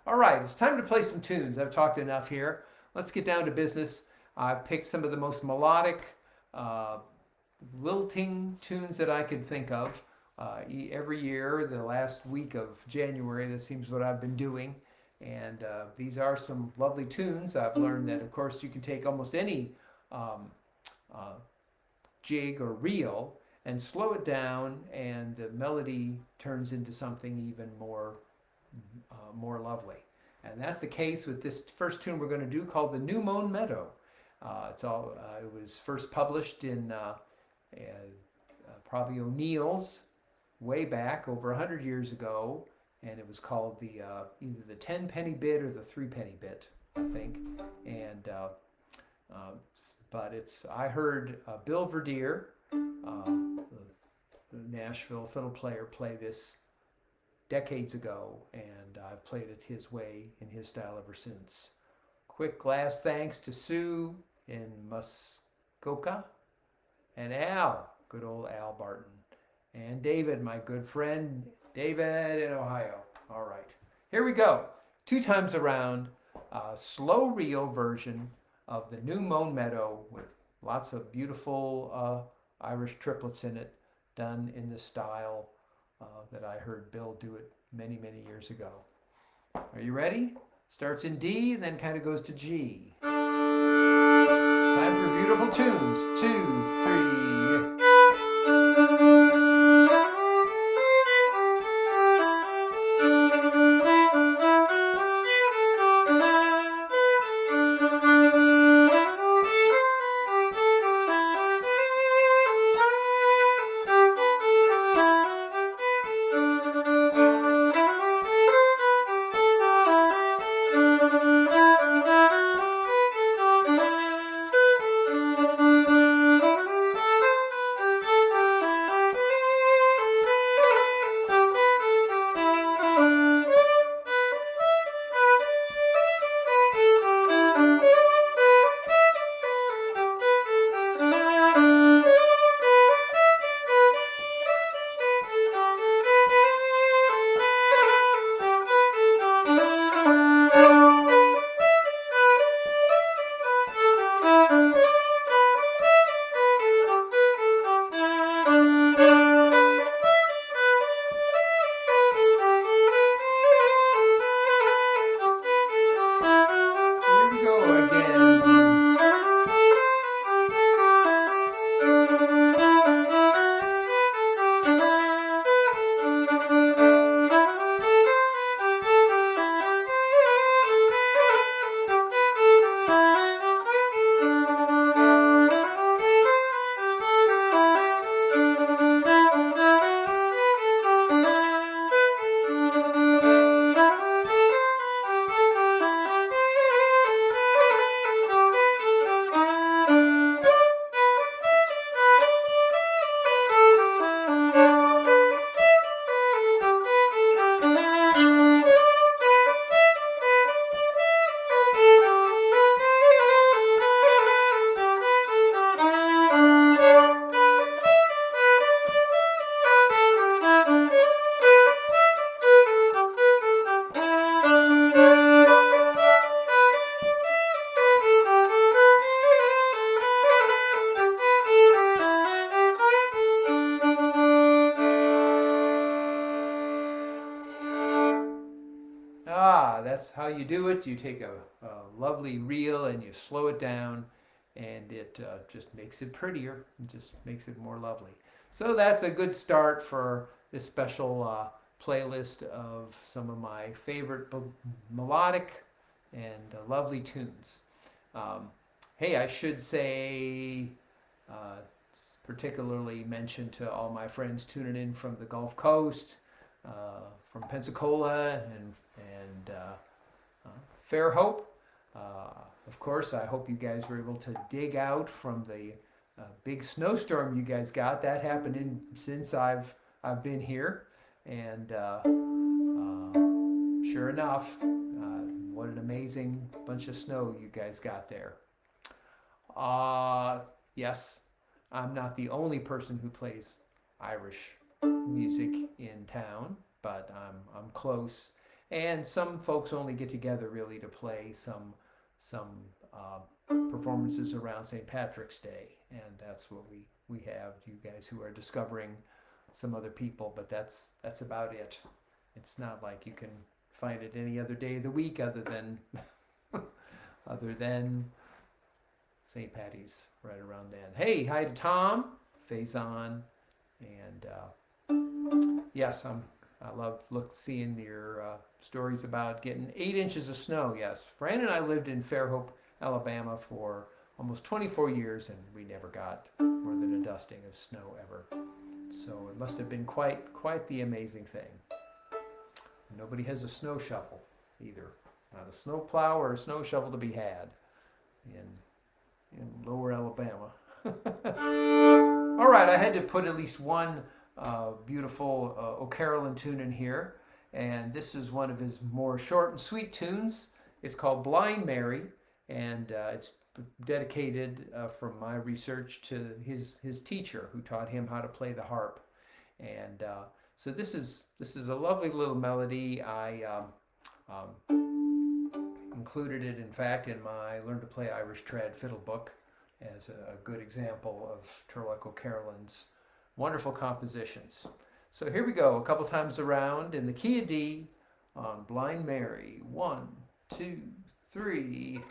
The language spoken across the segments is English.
All right, it's time to play some tunes. I've talked enough here. Let's get down to business. I've picked some of the most melodic, uh, lilting tunes that I could think of. Every year, the last week of January, that seems what I've been doing. And these are some lovely tunes. I've learned that, of course, you can take almost any um, uh, jig or reel and slow it down, and the melody turns into something even more lovely. And that's the case with this first tune we're going to do called the New Mown Meadow. It was first published in probably O'Neill's way back over 100 years ago, and it was called the either the 10-penny bit or the 3-penny bit, I think. And but it's I heard Bill Verdier, the Nashville fiddle player, play this decades ago, and I've played it his way in his style ever since. Quick last thanks to Sue in Muskoka, and Al, good old Al Barton, and David, my good friend David in Ohio. All right, here we go. Two times around, a slow reel version of the New Mown Meadow with lots of beautiful Irish triplets in it, done in the style that I heard Bill do it many, many years ago. Are you ready? Starts in D and then kind of goes to G. Time for beautiful tunes. 2, 3. Here we go again. That's how you do it. You take a lovely reel and you slow it down, and it just makes it prettier. It just makes it more lovely. So that's a good start for this special playlist of some of my favorite melodic and lovely tunes. Um, hey, I should say, particularly mention to all my friends tuning in from the Gulf Coast, from Pensacola and Fairhope. Of course, I hope you guys were able to dig out from the big snowstorm you guys got. That happened since I've been here, and sure enough, what an amazing bunch of snow you guys got there. Yes, I'm not the only person who plays Irish music in town, but I'm close. and some folks only get together really to play some performances around St. Patrick's Day, and that's what we have. You guys who are discovering some other people, but that's about it. It's not like you can find it any other day of the week other than other than St. Patty's right around then. Hey, hi to Tom, Faison, and yes, I love seeing your stories about getting 8 inches of snow. Yes, Fran and I lived in Fairhope, Alabama for almost 24 years, and we never got more than a dusting of snow ever. So it must have been quite the amazing thing. Nobody has a snow shovel either. Not a snow plow or a snow shovel to be had in lower Alabama. All right, I had to put at least one beautiful O'Carrollin tune in here, and this is one of his more short and sweet tunes. It's called Blind Mary, and it's dedicated from my research to his teacher who taught him how to play the harp. And so this is a lovely little melody. I included it, in fact, in my Learn to Play Irish Trad fiddle book as a good example of Turlough O'Carollin's wonderful compositions. So here we go, a couple times around in the key of D on Blind Mary. 1, 2, 3.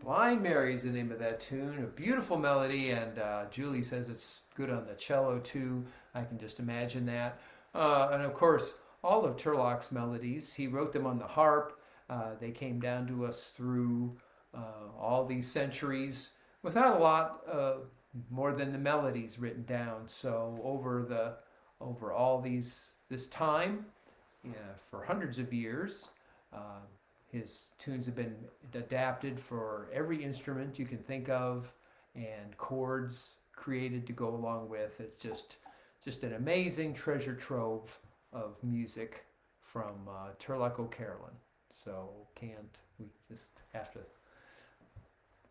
Blind Mary is the name of that tune. A beautiful melody, and Julie says it's good on the cello too. I can just imagine that. And of course, all of Turlough's melodies, he wrote them on the harp. They came down to us through all these centuries without a lot more than the melodies written down. So over all this time, for hundreds of years, his tunes have been adapted for every instrument you can think of, and chords created to go along with. It's just an amazing treasure trove of music from Turlough O'Carrollin. So we just have to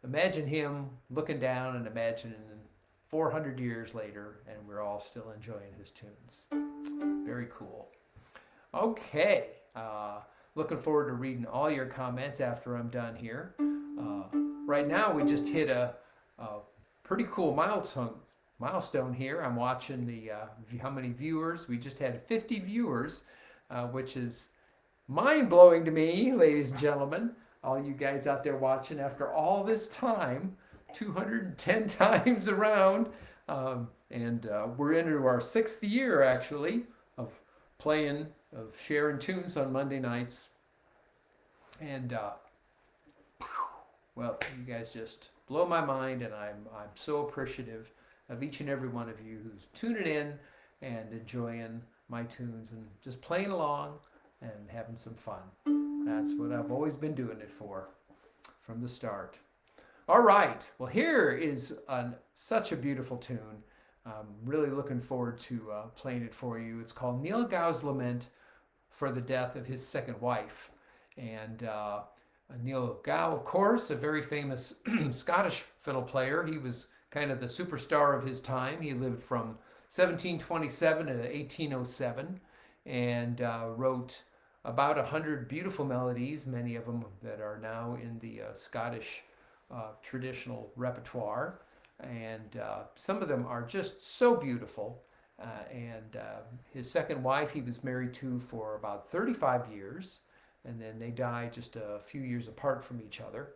imagine him looking down and imagining 400 years later, and we're all still enjoying his tunes. Very cool. Okay. Looking forward to reading all your comments after I'm done here. Right now, we just hit a pretty cool milestone here. I'm watching how many viewers. We just had 50 viewers, which is mind-blowing to me, ladies and gentlemen. All you guys out there watching after all this time, 210 times around. And we're into our 6th year, actually, of sharing tunes on Monday nights. And well, you guys just blow my mind, and I'm so appreciative of each and every one of you who's tuning in and enjoying my tunes and just playing along and having some fun. That's what I've always been doing it for from the start. All right, well, here is such a beautiful tune. I'm really looking forward to playing it for you. It's called Neil Gow's Lament for the death of his second wife. And Neil Gow, of course, a very famous Scottish fiddle player. He was kind of the superstar of his time. He lived from 1727 to 1807 and wrote about 100 beautiful melodies, many of them that are now in the Scottish traditional repertoire. And some of them are just so beautiful. And his second wife he was married to for about 35 years, and then they died just a few years apart from each other.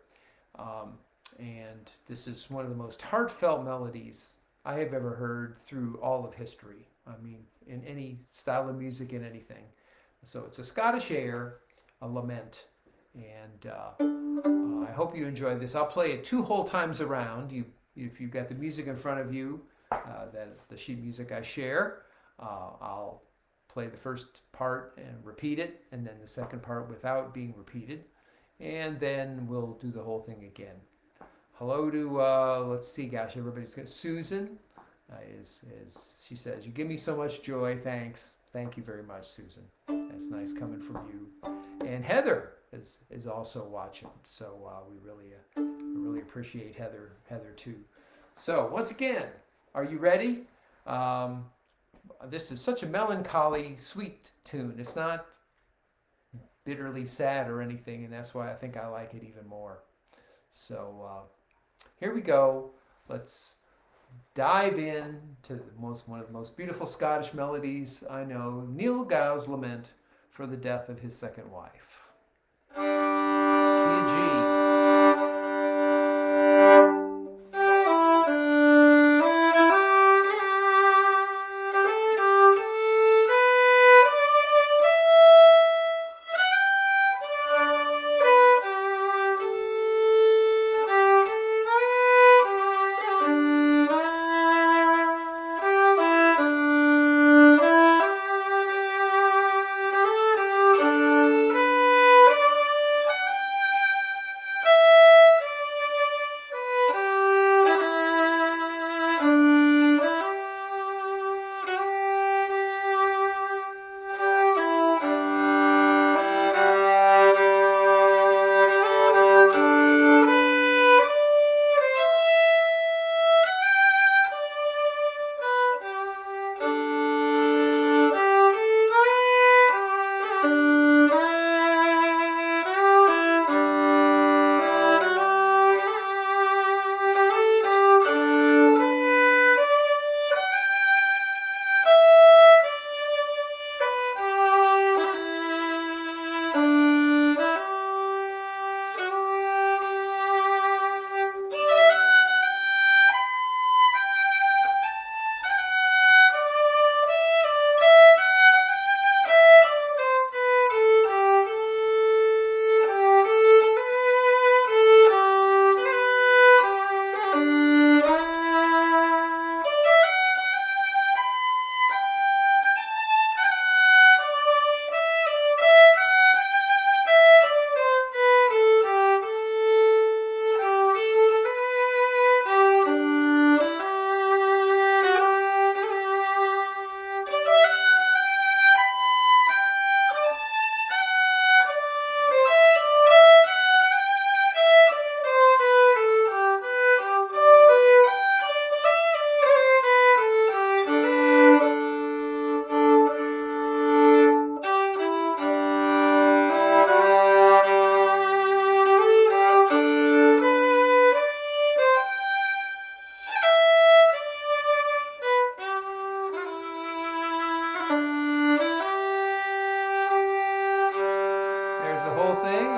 And this is one of the most heartfelt melodies I have ever heard through all of history. I mean, in any style of music, in anything. So it's a Scottish air, a lament, and I hope you enjoy this. I'll play it 2 whole times around. If you've got the music in front of you, the sheet music I share, I'll play the first part and repeat it, and then the second part without being repeated, and then we'll do the whole thing again. Hello to, let's see, gosh, everybody's got Susan. She says, you give me so much joy, thanks. Thank you very much, Susan. That's nice coming from you. And Heather is also watching, so we really appreciate Heather too. So once again, are you ready? This is such a melancholy, sweet tune. It's not bitterly sad or anything, and that's why I think I like it even more. So here we go. Let's dive in to one of the most beautiful Scottish melodies I know, Neil Gow's Lament for the death of his second wife. Key G.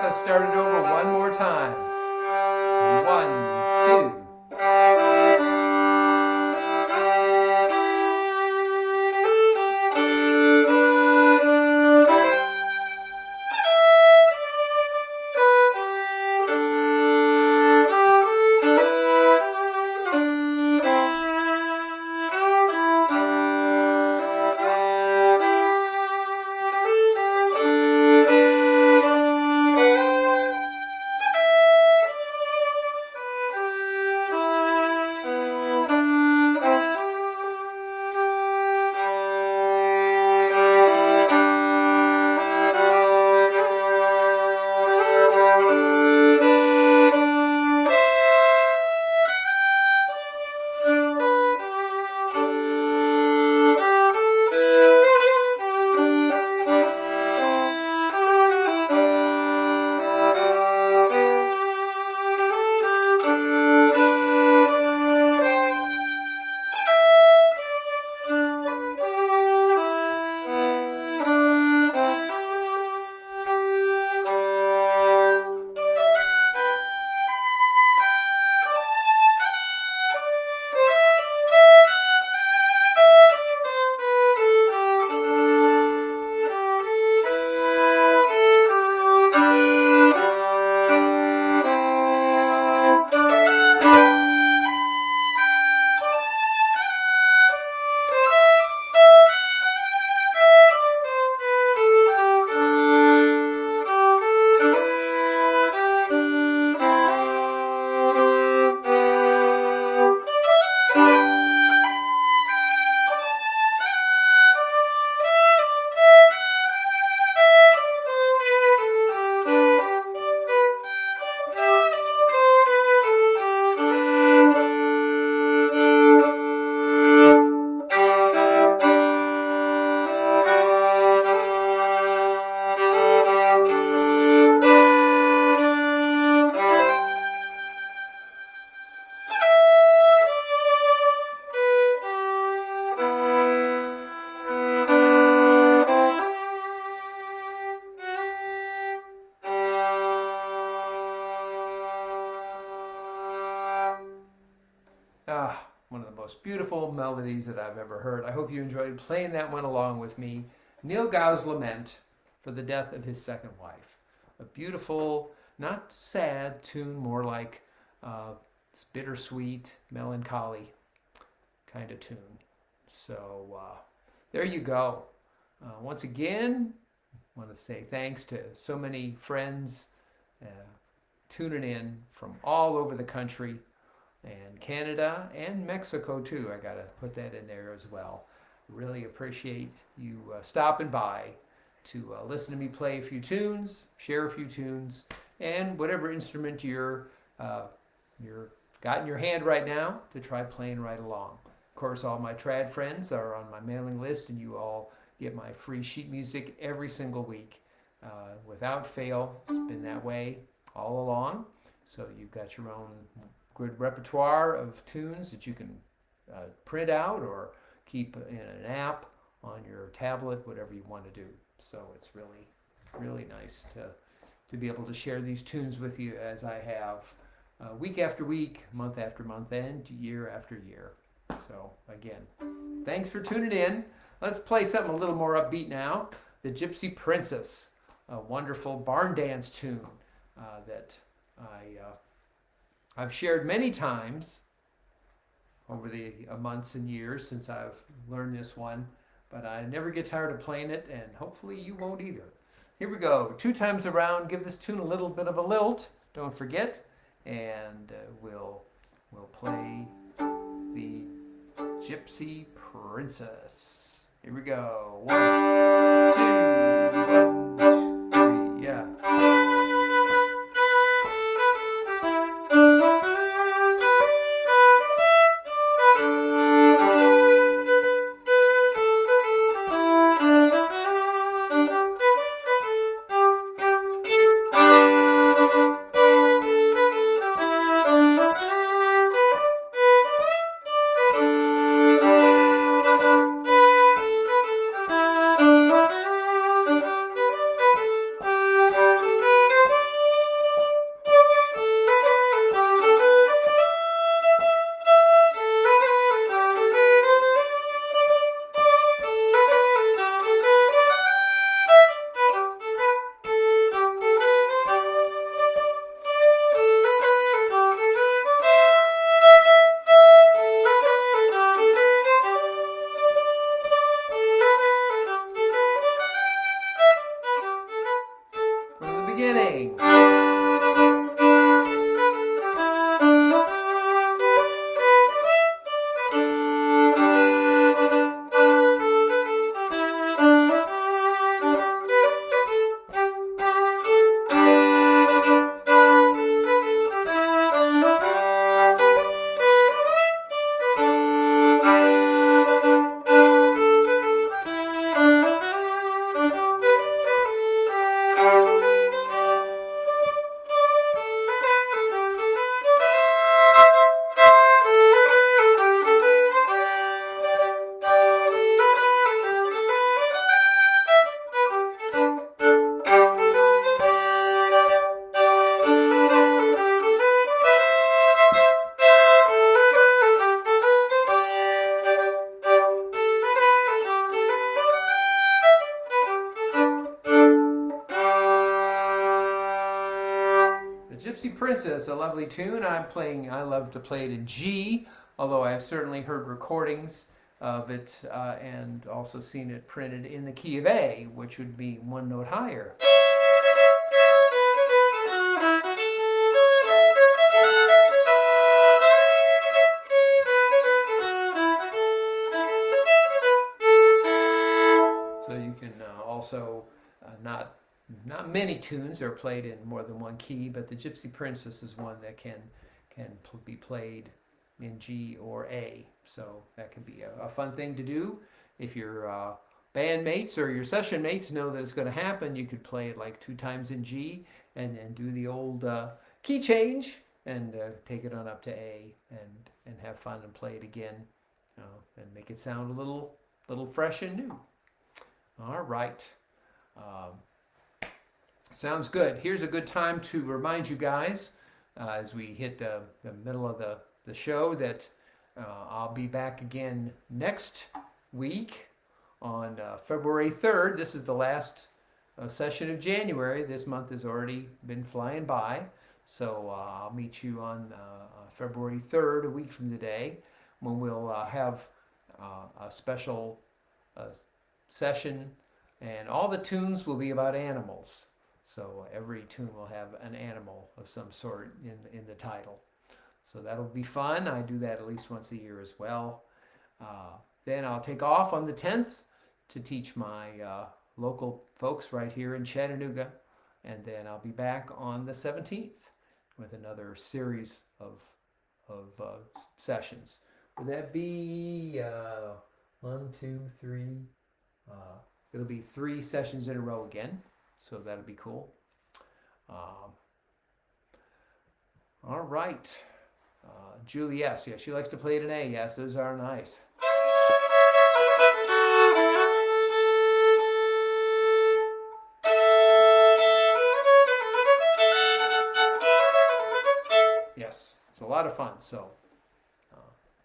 Let's start it over one more time. 1, 2. most beautiful melodies that I've ever heard. I hope you enjoyed playing that one along with me. Neil Gow's Lament for the death of his second wife. A beautiful, not sad tune, more like bittersweet, melancholy kind of tune. So there you go. Once again, I want to say thanks to so many friends tuning in from all over the country, and Canada and Mexico too. I got to put that in there as well. Really appreciate you stopping by to listen to me play a few tunes, share a few tunes, and whatever instrument you're got in your hand right now to try playing right along. Of course, all my trad friends are on my mailing list, and you all get my free sheet music every single week without fail. It's been that way all along. So you've got your own good repertoire of tunes that you can print out or keep in an app on your tablet, whatever you want to do. So it's really, really nice to be able to share these tunes with you as I have week after week, month after month, and year after year. So again, thanks for tuning in. Let's play something a little more upbeat now. The Gypsy Princess, a wonderful barn dance tune that I've shared many times over the months and years since I've learned this one, but I never get tired of playing it, and hopefully you won't either. Here we go. 2 times around. Give this tune a little bit of a lilt. Don't forget, and we'll play the Gypsy Princess. Here we go. 1, 2, 1, 2, 3. Yeah. Beginning. Gypsy Princess, a lovely tune. I love to play it in G, although I have certainly heard recordings of it and also seen it printed in the key of A, which would be 1 note higher. So you can also not many tunes are played in more than one key, but the Gypsy Princess is one that can be played in G or A. So that can be a fun thing to do. If your bandmates or your session mates know that it's going to happen, you could play it like 2 times in G and then do the old key change and take it on up to A and have fun and play it again and make it sound a little fresh and new. All right. Sounds good. Here's a good time to remind you guys as we hit the middle of the show that I'll be back again next week on February 3rd. This is the last session of January. This month has already been flying by. So I'll meet you on February 3rd, a week from today, when we'll have a special session, and all the tunes will be about animals. So every tune will have an animal of some sort in the title. So that'll be fun. I do that at least once a year as well. Then I'll take off on the 10th to teach my local folks right here in Chattanooga. And then I'll be back on the 17th with another series of sessions. Would that be 1, 2, 3? It'll be 3 sessions in a row again. So that'll be cool. All right. Julie, yes, she likes to play it in A. Yes, those are nice. Yes, it's a lot of fun. So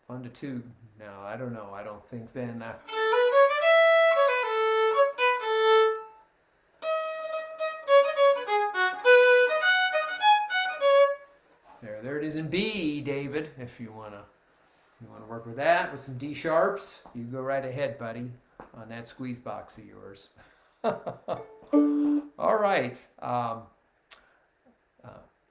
fun to tune. Now, I don't know. I don't think then. There it is in B, David. If you wanna work with that with some D sharps, you go right ahead, buddy, on that squeeze box of yours. All right.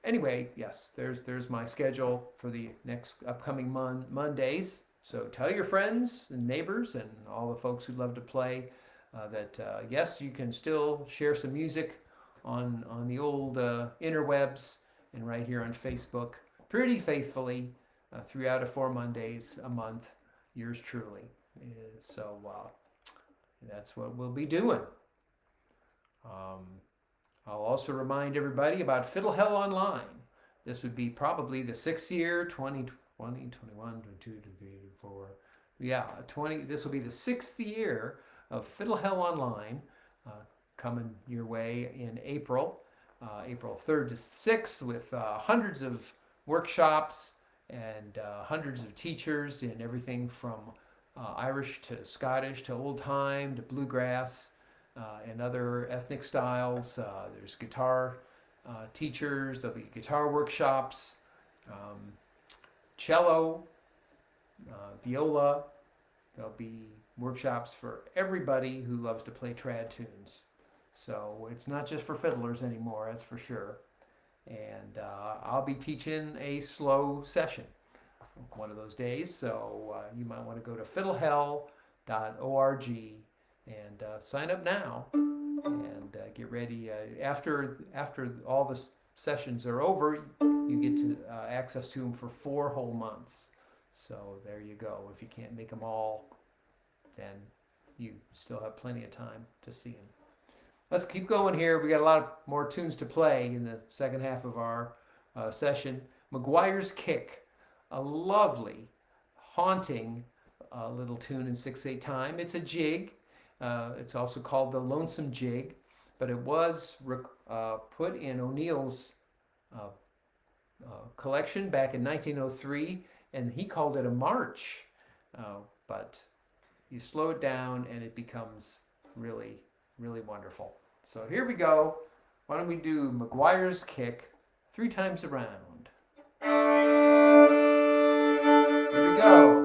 Anyway, yes, there's my schedule for the next upcoming Mondays. So tell your friends and neighbors and all the folks who love to play that yes, you can still share some music on the old interwebs and right here on Facebook pretty faithfully throughout 4 Mondays a month. Yours truly. So that's what we'll be doing. I'll also remind everybody about Fiddle Hell Online. This would be probably the 6th year, 2020, 21, 22, 23, 24. Yeah, 20. This will be the 6th year of Fiddle Hell Online coming your way in April. April 3rd to 6th with hundreds of workshops and hundreds of teachers in everything from Irish to Scottish to old time to bluegrass and other ethnic styles. There's guitar teachers, there'll be guitar workshops, cello, viola. There'll be workshops for everybody who loves to play trad tunes. So it's not just for fiddlers anymore, that's for sure. And I'll be teaching a slow session one of those days. So you might want to go to fiddlehell.org and sign up now and get ready. After all the sessions are over, you get to access to them for 4 whole months. So there you go. If you can't make them all, then you still have plenty of time to see them. Let's keep going here. We got a lot more tunes to play in the second half of our session. Maguire's Kick, a lovely, haunting little tune in 6/8 time. It's a jig. It's also called the Lonesome Jig, but it was put in O'Neill's collection back in 1903, and he called it a march. But you slow it down, and it becomes really, really wonderful. So here we go. Why don't we do Maguire's Kick 3 times around. Here we go.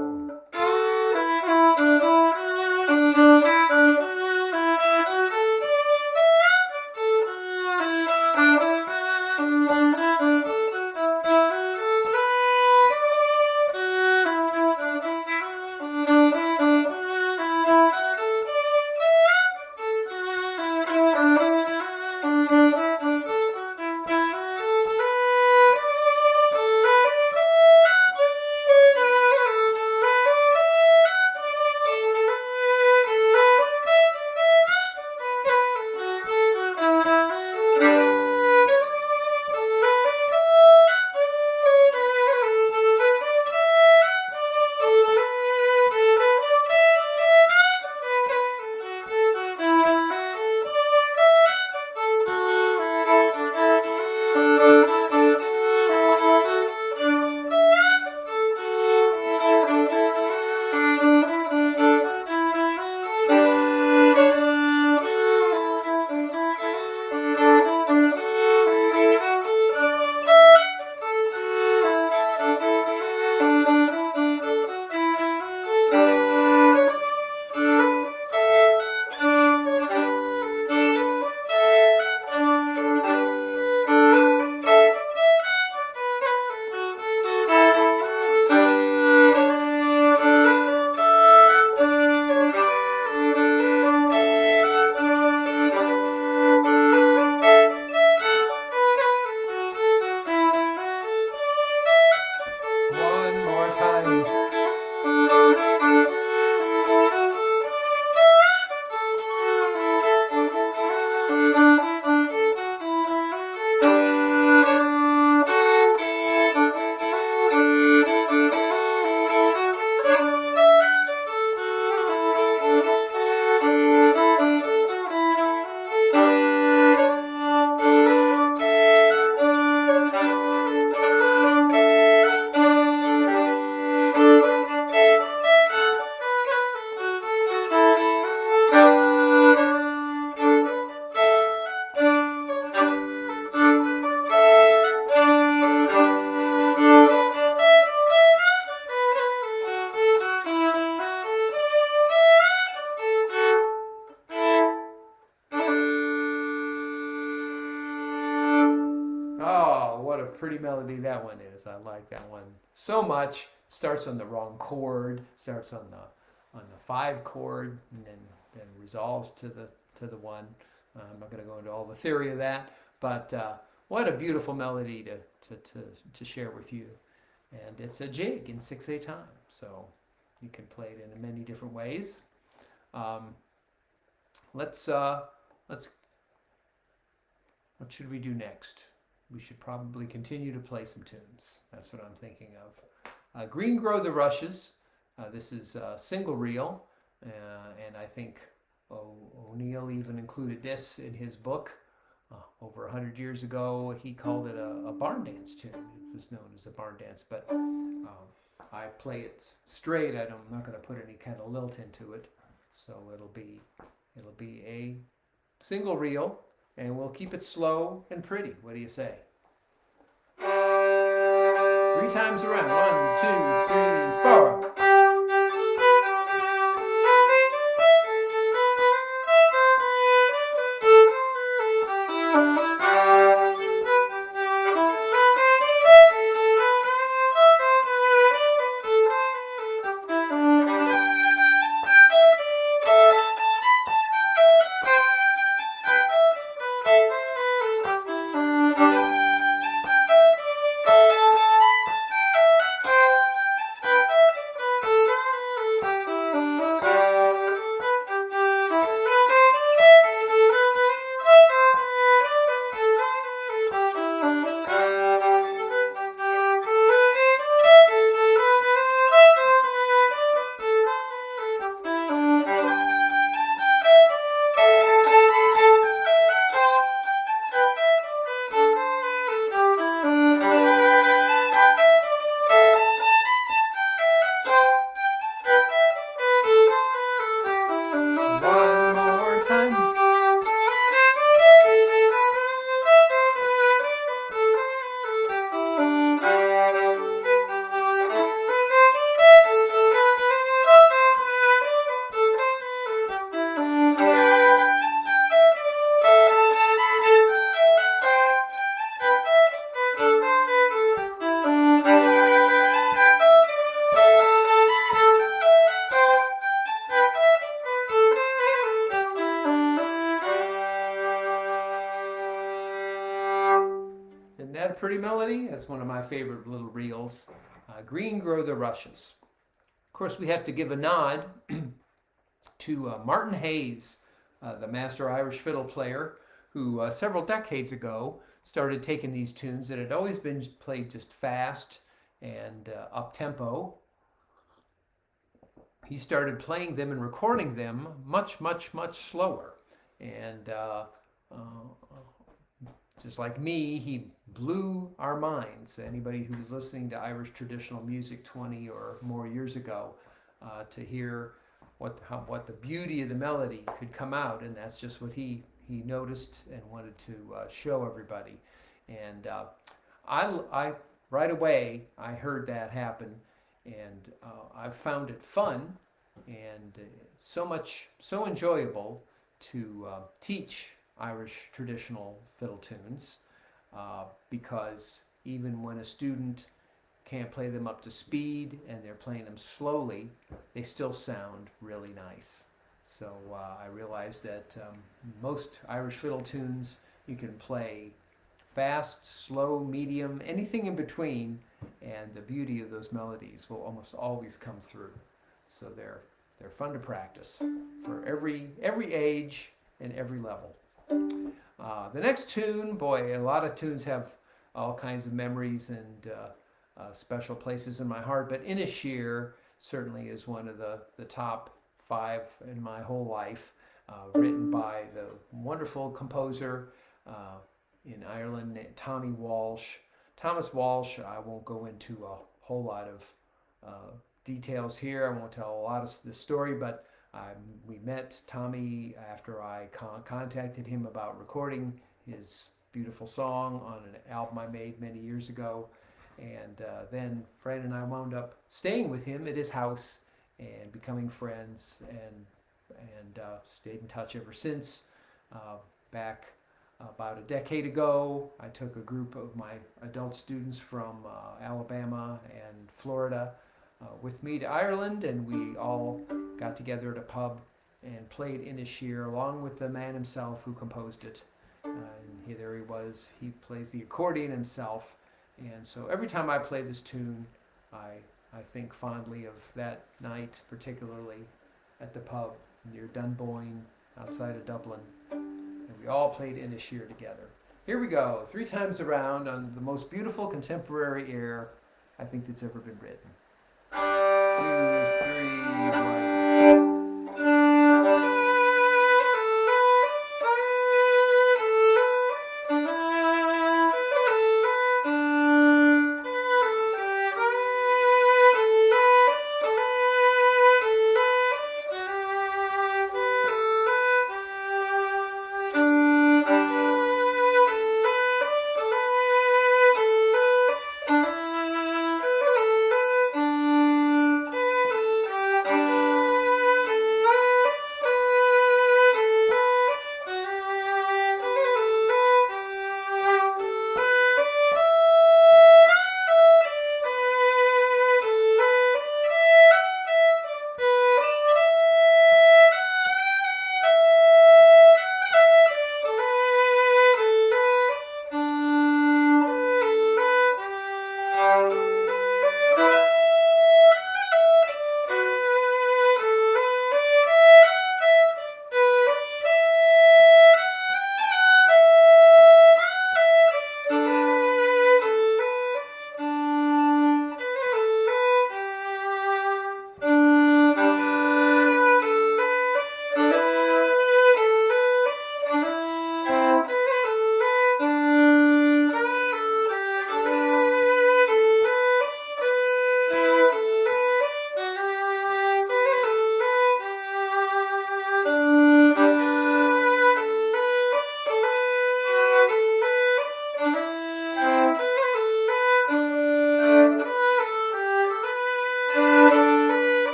Oh, what a pretty melody that one is. I like that one so much. Starts on the wrong chord, starts on the 5 chord, and then resolves to the 1. I'm not going to go into all the theory of that, but what a beautiful melody to share with you. And it's a jig in 6/8 time, so you can play it in many different ways. Let's what should we do next? We should probably continue to play some tunes. That's what I'm thinking of. Green Grow the Rushes. This is a single reel, and I think O'Neill even included this in his book. Over 100 years ago, he called it a barn dance tune. It was known as a barn dance, but I play it straight. I'm not going to put any kind of lilt into it, so it'll be a single reel, and we'll keep it slow and pretty. What do you say? 3 times around. 1, 2, 3, 4. Pretty melody. That's one of my favorite little reels. Green Grow the Rushes. Of course, we have to give a nod to Martin Hayes, the master Irish fiddle player, who several decades ago started taking these tunes that had always been played just fast and up-tempo. He started playing them and recording them much, much, much slower. And just like me, he blew our minds. Anybody who was listening to Irish traditional music 20 or more years ago, to hear what the beauty of the melody could come out, and that's just what he noticed and wanted to show everybody. And I right away I heard that happen, and I found it fun and so enjoyable to teach Irish traditional fiddle tunes, because even when a student can't play them up to speed and they're playing them slowly, they still sound really nice. So I realized that most Irish fiddle tunes you can play fast, slow, medium, anything in between, and the beauty of those melodies will almost always come through. So they're fun to practice for every age and every level. The next tune, boy, a lot of tunes have all kinds of memories and special places in my heart, but Inisheer certainly is one of the top 5 in my whole life, written by the wonderful composer in Ireland, Tommy Walsh. Thomas Walsh, I won't go into a whole lot of details here. I won't tell a lot of the story, but we met Tommy after I contacted him about recording his beautiful song on an album I made many years ago. And then Fred and I wound up staying with him at his house and becoming friends, and stayed in touch ever since. Back About a decade ago, I took a group of my adult students from Alabama and Florida with me to Ireland, and we all got together at a pub and played Inisheer along with the man himself who composed it. And there he was. He plays the accordion himself. And so every time I play this tune, I think fondly of that night, particularly at the pub near Dunboyne outside of Dublin. And we all played Inisheer together. Here we go, 3 times around on the most beautiful contemporary air I think that's ever been written. 2, 3, 1.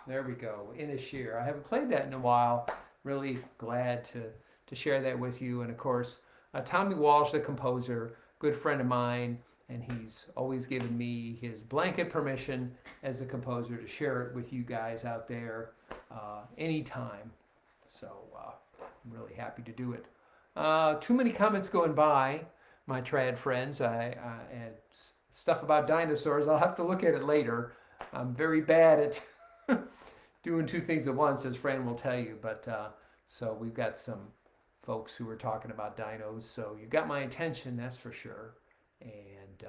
There we go, Inisheer. I haven't played that in a while. Really glad to share that with you. And of course, Tommy Walsh, the composer, good friend of mine, and he's always given me his blanket permission as a composer to share it with you guys out there anytime. So I'm really happy to do it. Too many comments going by, my trad friends. I and stuff about dinosaurs. I'll have to look at it later. I'm very bad at doing 2 things at once, as Fran will tell you. But so we've got some folks who were talking about dinos. So you got my attention, that's for sure. And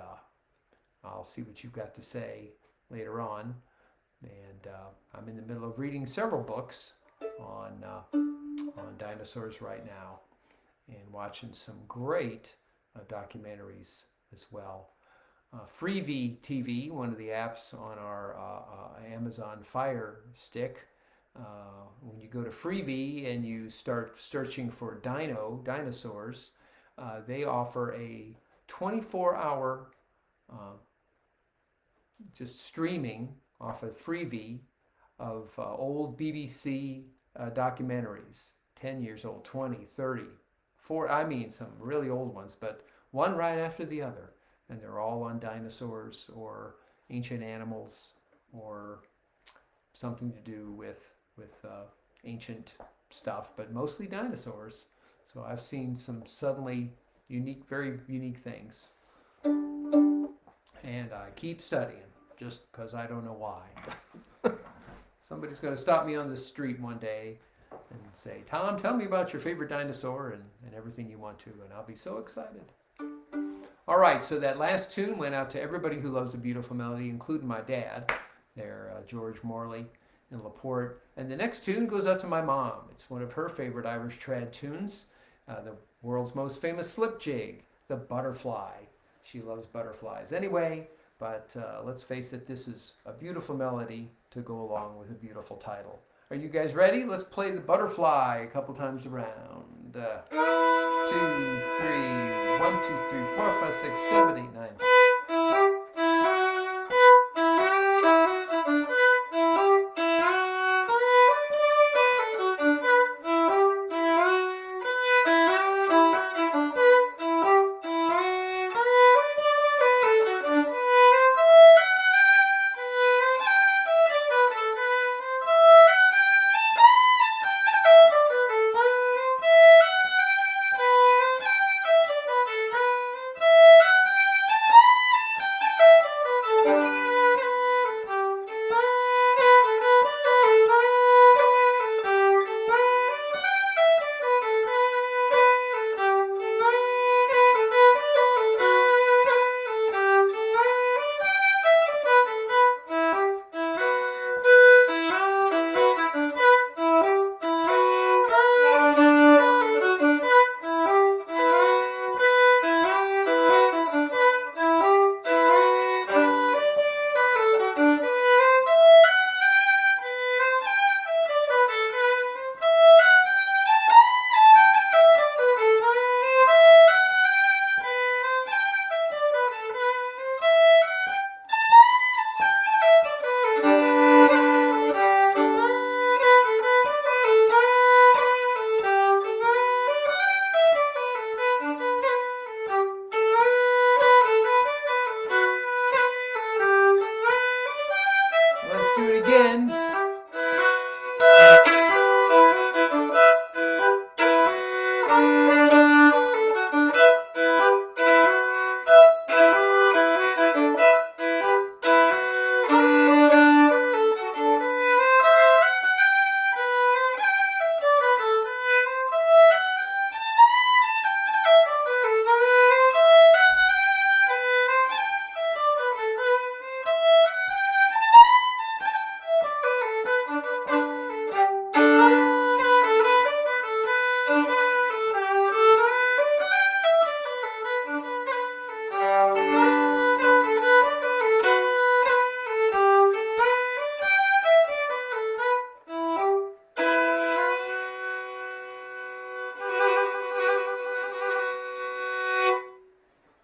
I'll see what you've got to say later on. And I'm in the middle of reading several books on dinosaurs right now, and watching some great documentaries as well. Freevee TV, one of the apps on our Amazon Fire Stick. When you go to Freevee and you start searching for dinosaurs, they offer a 24-hour just streaming off of Freevee of old BBC documentaries, 10 years old, 20, 30, 40, I mean some really old ones, but one right after the other. And they're all on dinosaurs or ancient animals or something to do with ancient stuff, but mostly dinosaurs. So I've seen some suddenly unique, very unique things. And I keep studying just because I don't know why. Somebody's going to stop me on the street one day and say, Tom, tell me about your favorite dinosaur and everything you want to, and I'll be so excited. All right, so that last tune went out to everybody who loves a beautiful melody, including my dad, there, George Morley in LaPorte. And the next tune goes out to my mom. It's one of her favorite Irish trad tunes, the world's most famous slipjig, the butterfly. She loves butterflies anyway, but let's face it, this is a beautiful melody to go along with a beautiful title. Are you guys ready? Let's play the butterfly a couple times around. 2, 3, 1, 2, 3, 4, 5, 6, 7, 8, 9. Let's do it again.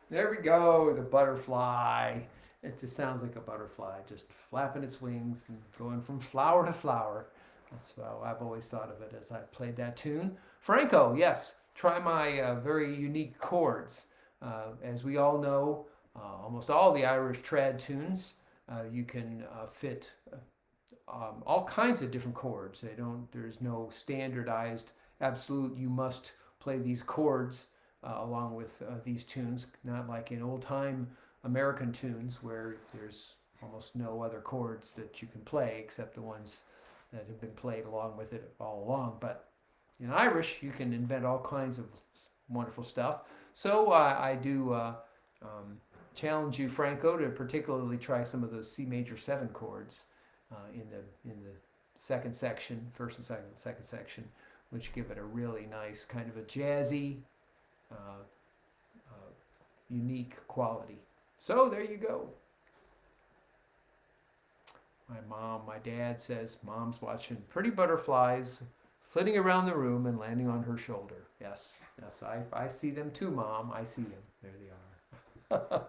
There we go, the butterfly. It just sounds like a butterfly, just flapping its wings and going from flower to flower. That's how I've always thought of it as I played that tune. Franco, yes, try my very unique chords. As we all know, almost all the Irish trad tunes, you can fit all kinds of different chords. There's no standardized, absolute, you must play these chords along with these tunes, not like in old-time American tunes where there's almost no other chords that you can play except the ones that have been played along with it all along. But in Irish, you can invent all kinds of wonderful stuff. So I do challenge you, Franco, to particularly try some of those C major 7 chords in the second section, first and second section, which give it a really nice kind of a jazzy, uh, unique quality. So there you go. My dad says, Mom's watching pretty butterflies flitting around the room and landing on her shoulder. Yes, I see them too, Mom. I see them. There they are.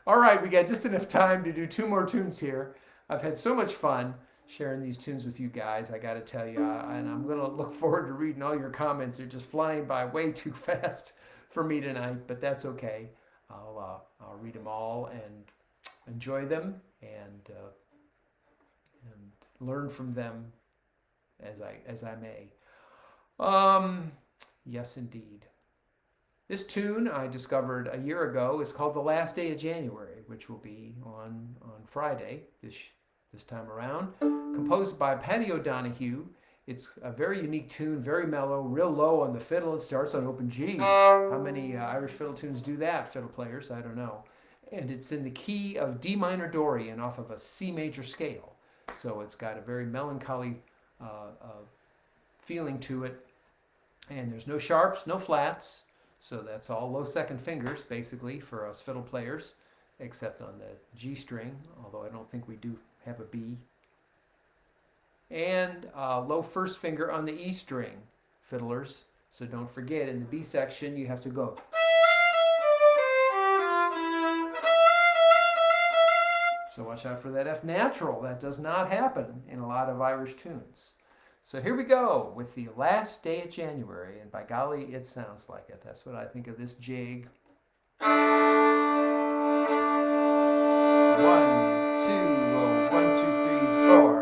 All right, we got just enough time to do 2 more tunes here. I've had so much fun sharing these tunes with you guys, I got to tell you. And I'm going to look forward to reading all your comments. They're just flying by way too fast for me tonight, but that's okay. I'll read them all and enjoy them and learn from them as I may. Yes, indeed. This tune I discovered a year ago is called "The Last Day of January," which will be on Friday this time around. Composed by Paddy O'Donaghue. It's a very unique tune, very mellow, real low on the fiddle. It starts on open G. How many Irish fiddle tunes do that, fiddle players? I don't know. And it's in the key of D minor Dorian off of a C major scale. So it's got a very melancholy feeling to it. And there's no sharps, no flats. So that's all low second fingers, basically, for us fiddle players, except on the G string, although I don't think we do have a B. And low first finger on the E string, fiddlers. So don't forget, in the B section, you have to go. So watch out for that F natural. That does not happen in a lot of Irish tunes. So here we go with "The Last Day of January," and by golly, it sounds like it. That's what I think of this jig. 1, 2, oh, 1, 2, 3, 4.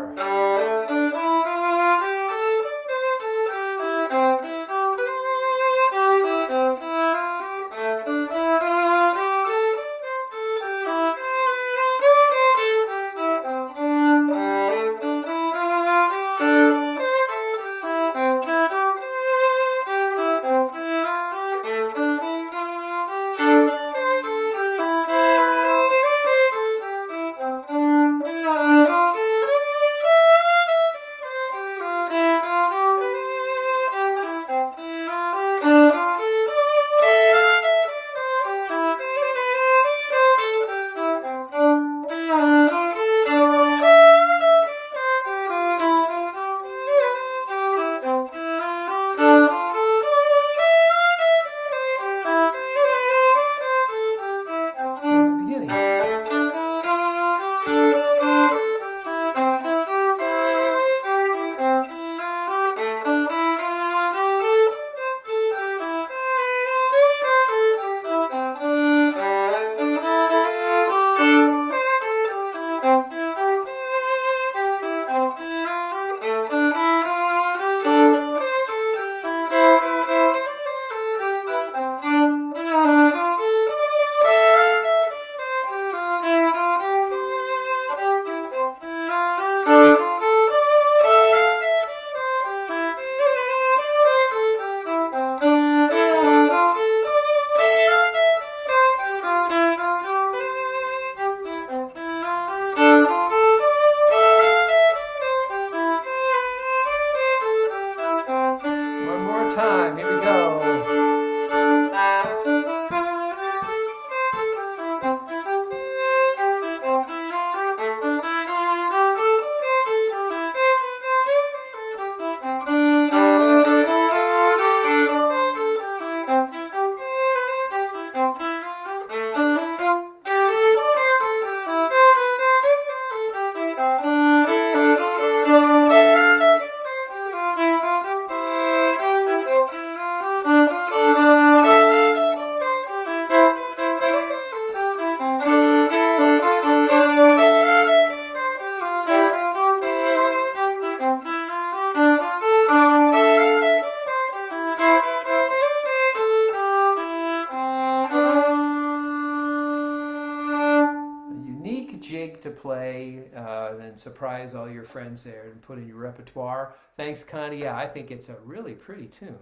unique jig to play and surprise all your friends there and put in your repertoire. Thanks, Connie. Yeah, I think it's a really pretty tune.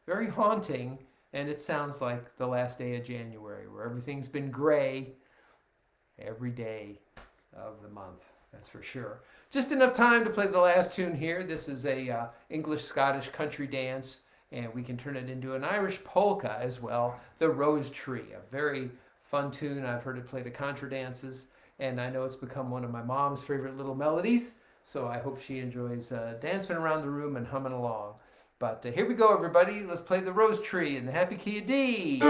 Very haunting, and it sounds like the last day of January, where everything's been gray every day of the month. That's for sure. Just enough time to play the last tune here. This is a English-Scottish country dance, and we can turn it into an Irish polka as well. The Rose Tree, a very fun tune. I've heard it played at contra dances, and I know it's become one of my mom's favorite little melodies, so I hope she enjoys dancing around the room and humming along. But here we go, everybody. Let's play the Rose Tree in the happy key of D.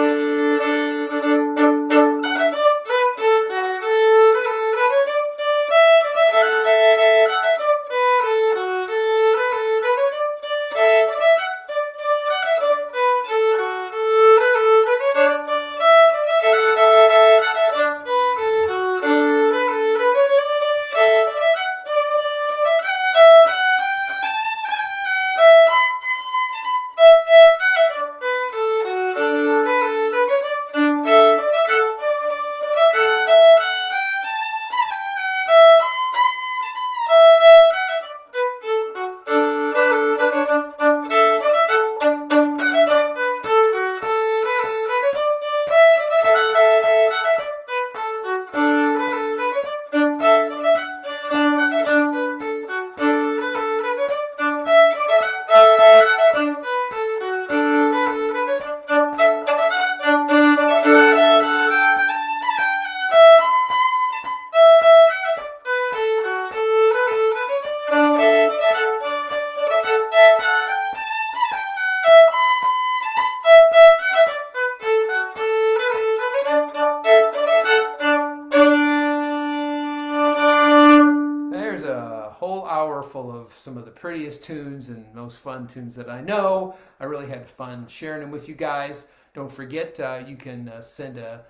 Full of some of the prettiest tunes and most fun tunes that I know. I really had fun sharing them with you guys. Don't forget, you can send a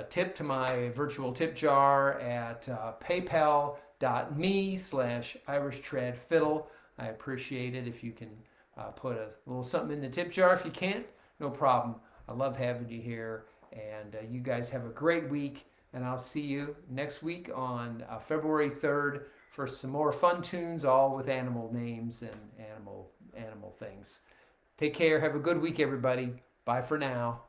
tip to my virtual tip jar at paypal.me/IrishTradFiddle. I appreciate it if you can put a little something in the tip jar. If you can't, no problem. I love having you here, and you guys have a great week, and I'll see you next week on February 3rd for some more fun tunes, all with animal names and animal things. Take care. Have a good week, everybody. Bye for now.